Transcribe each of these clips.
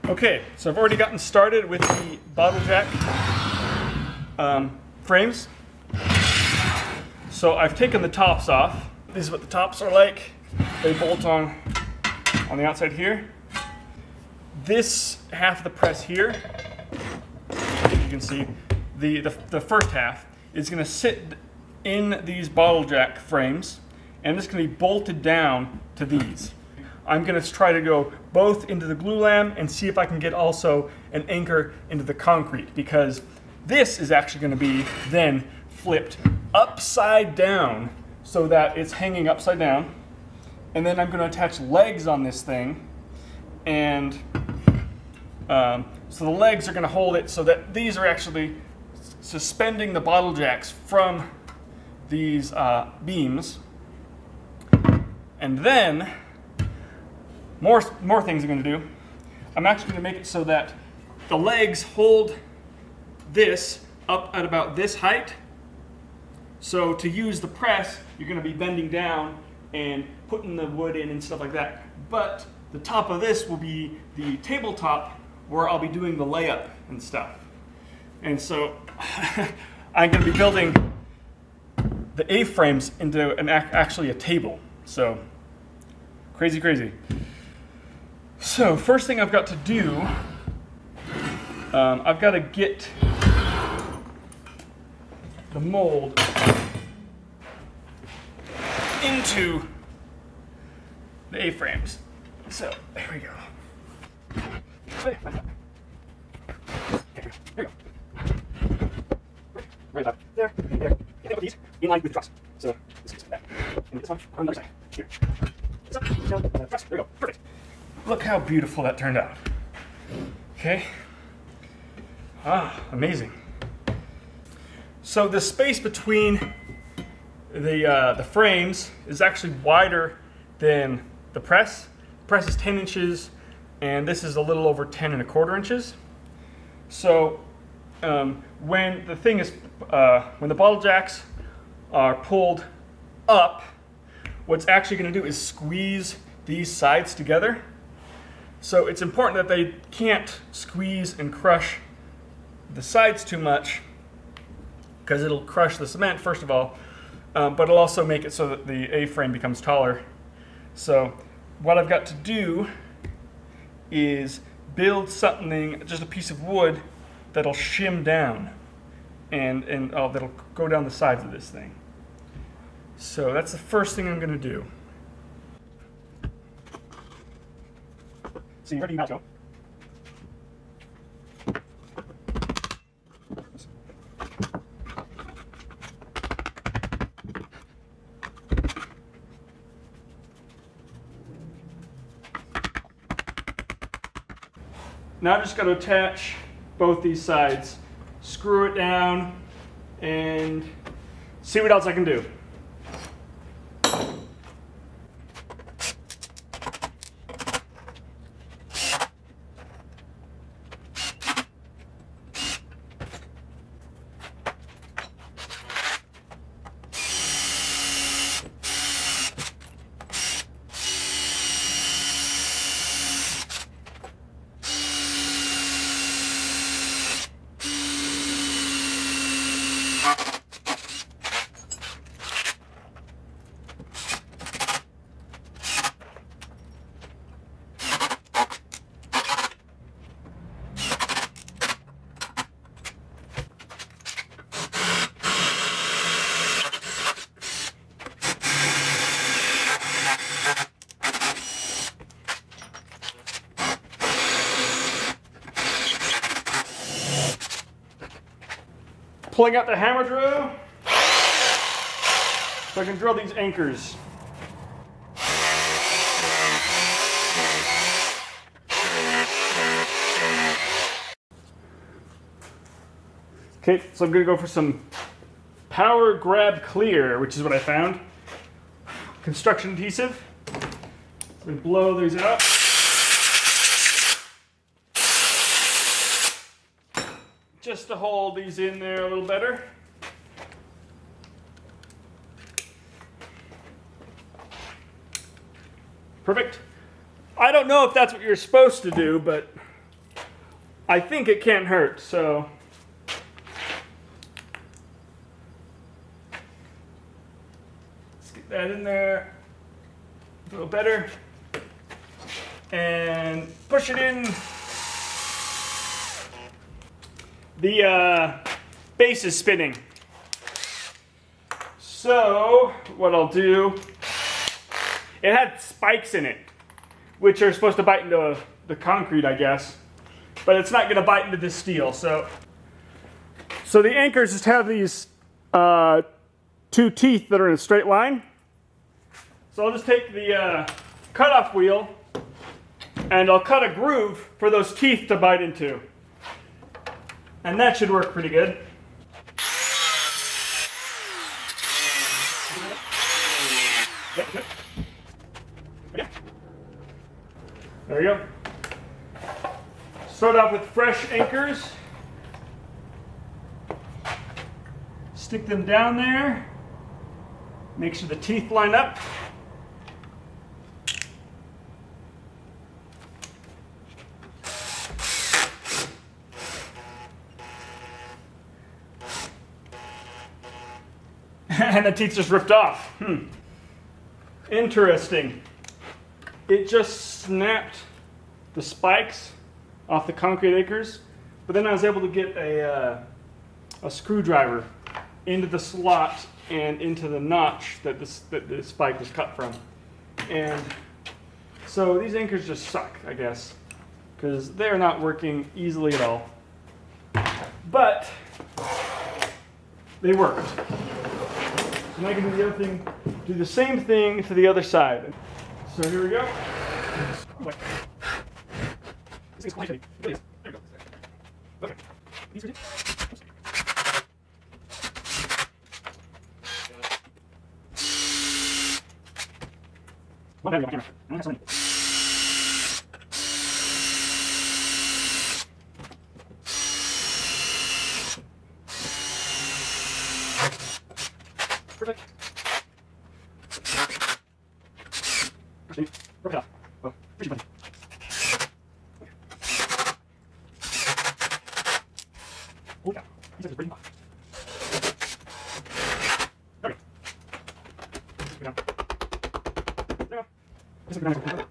Okay, so I've already gotten started with the bottle jack frames. So I've taken the tops off. This is what the tops are like. They bolt on the outside here. This half of the press here, you can see, the first half is going to sit in these bottle jack frames, and it's going to be bolted down to these. I'm going to try to go both into the glue lam and see if I can get also an anchor into the concrete, because this is actually going to be then flipped upside down so that it's hanging upside down. And then I'm going to attach legs on this thing, and so the legs are going to hold it so that these are actually suspending the bottle jacks from these beams. And then more things I'm going to do. I'm actually going to make it so that the legs hold this up at about this height. So to use the press, you're going to be bending down and putting the wood in and stuff like that. But the top of this will be the tabletop where I'll be doing the layup and stuff. And so I'm going to be building the A-frames into actually a table. So crazy, crazy. So first thing I've got to do, I've got to get the mold into the A-frames. So there we go. There we go. Right up there. There. Get put these in line with the truss. So this is that. And this one on the other side. Here. This up, down, truss. There we go. Perfect. Look how beautiful that turned out. Okay. Amazing. So the space between the frames is actually wider than the press. The press is 10 inches, and this is a little over 10 1/4 inches. So when the thing is, when the bottle jacks are pulled up, what's actually going to do is squeeze these sides together. So it's important that they can't squeeze and crush the sides too much, because it'll crush the cement, first of all, but it'll also make it so that the A-frame becomes taller. So what I've got to do is build something, just a piece of wood that'll shim down and that'll go down the sides of this thing. So that's the first thing I'm going to do. See, where do you go? Now I've just got to attach both these sides, screw it down, and see what else I can do. Pulling out the hammer drill so I can drill these anchors. Okay, so I'm going to go for some Power Grab Clear, which is what I found. Construction adhesive. I'm going to blow these out. Just to hold these in there a little better. Perfect. I don't know if that's what you're supposed to do, but I think it can't hurt, so. Let's get that in there a little better. And push it in. The base is spinning. So what I'll do, it had spikes in it, which are supposed to bite into the concrete, I guess, but it's not going to bite into this steel. So the anchors just have these two teeth that are in a straight line. So I'll just take the cutoff wheel and I'll cut a groove for those teeth to bite into. And that should work pretty good. There we go. Start off with fresh anchors. Stick them down there. Make sure the teeth line up. And the teeth just ripped off. Interesting. It just snapped the spikes off the concrete anchors, but then I was able to get a screwdriver into the slot and into the notch that the spike was cut from. And so these anchors just suck, I guess, because they're not working easily at all. But they worked. And I can do the other thing, do the same thing to the other side. So here we go. There we go. Okay. Perfect. Rip it off. Oh, push your button. Holy cow. These are breaking off. There we go. Go down. There we go. This is go down.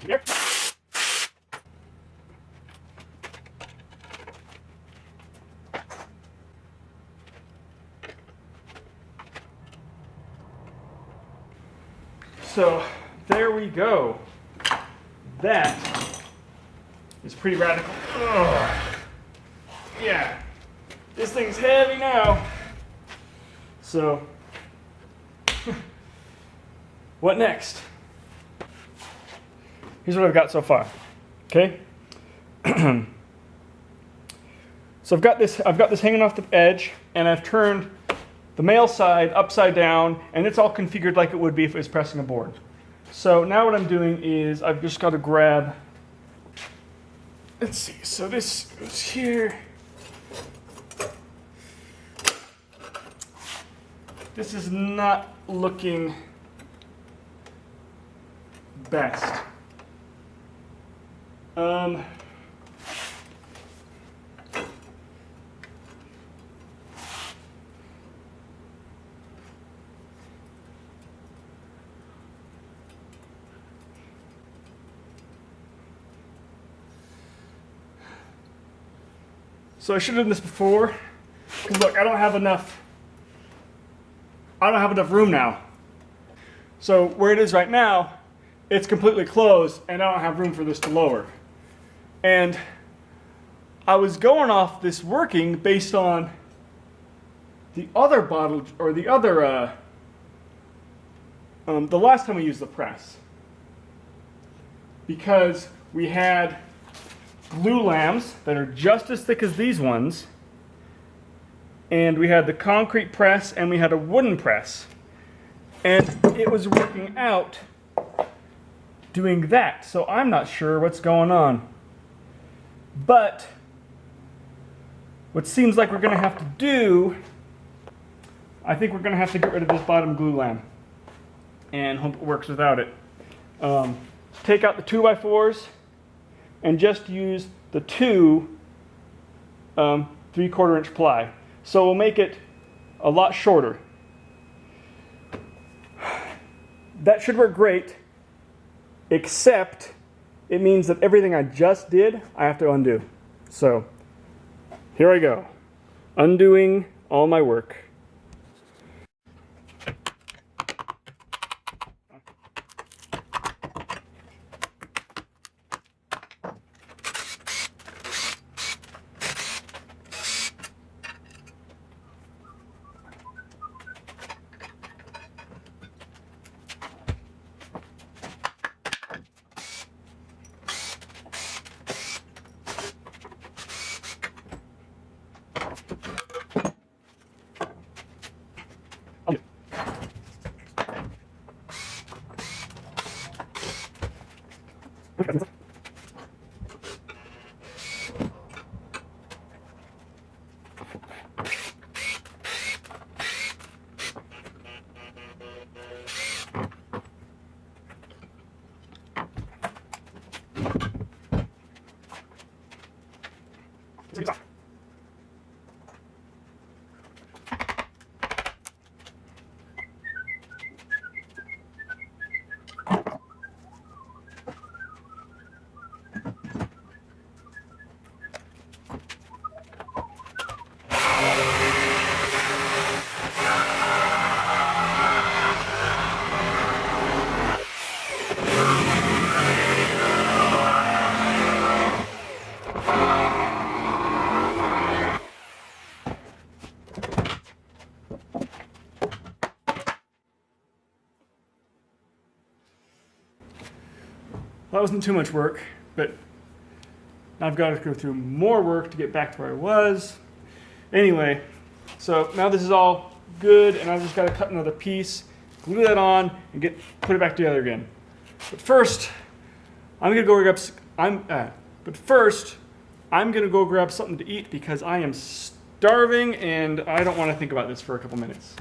Here. So there we go. That is pretty radical. Ugh. Yeah, this thing's heavy now. So what next? Here's what I've got so far. Okay. So I've got this hanging off the edge, and I've turned the male side upside down, and it's all configured like it would be if it was pressing a board. So now what I'm doing is I've just got to grab, let's see, so this goes here. This is not looking best. So I should have done this before, because look, I don't have enough room now. So where it is right now, it's completely closed, and I don't have room for this to lower. And I was going off this working based on the other bottle, or the other, the last time we used the press. because we had glue lambs that are just as thick as these ones, and we had the concrete press and we had a wooden press, and it was working out doing that. So I'm not sure what's going on, but what seems like we're going to have to do, I think we're going to have to get rid of this bottom glue lamb and hope it works without it. Take out the 2x4s and just use the two 3/4 inch ply. So we'll make it a lot shorter. That should work great, except it means that everything I just did, I have to undo. So here I go, undoing all my work. That wasn't too much work, but I've got to go through more work to get back to where I was. Anyway, so now this is all good, and I've just got to cut another piece, glue that on, and put it back together again. But first, I'm gonna go grab something to eat because I am starving and I don't want to think about this for a couple minutes.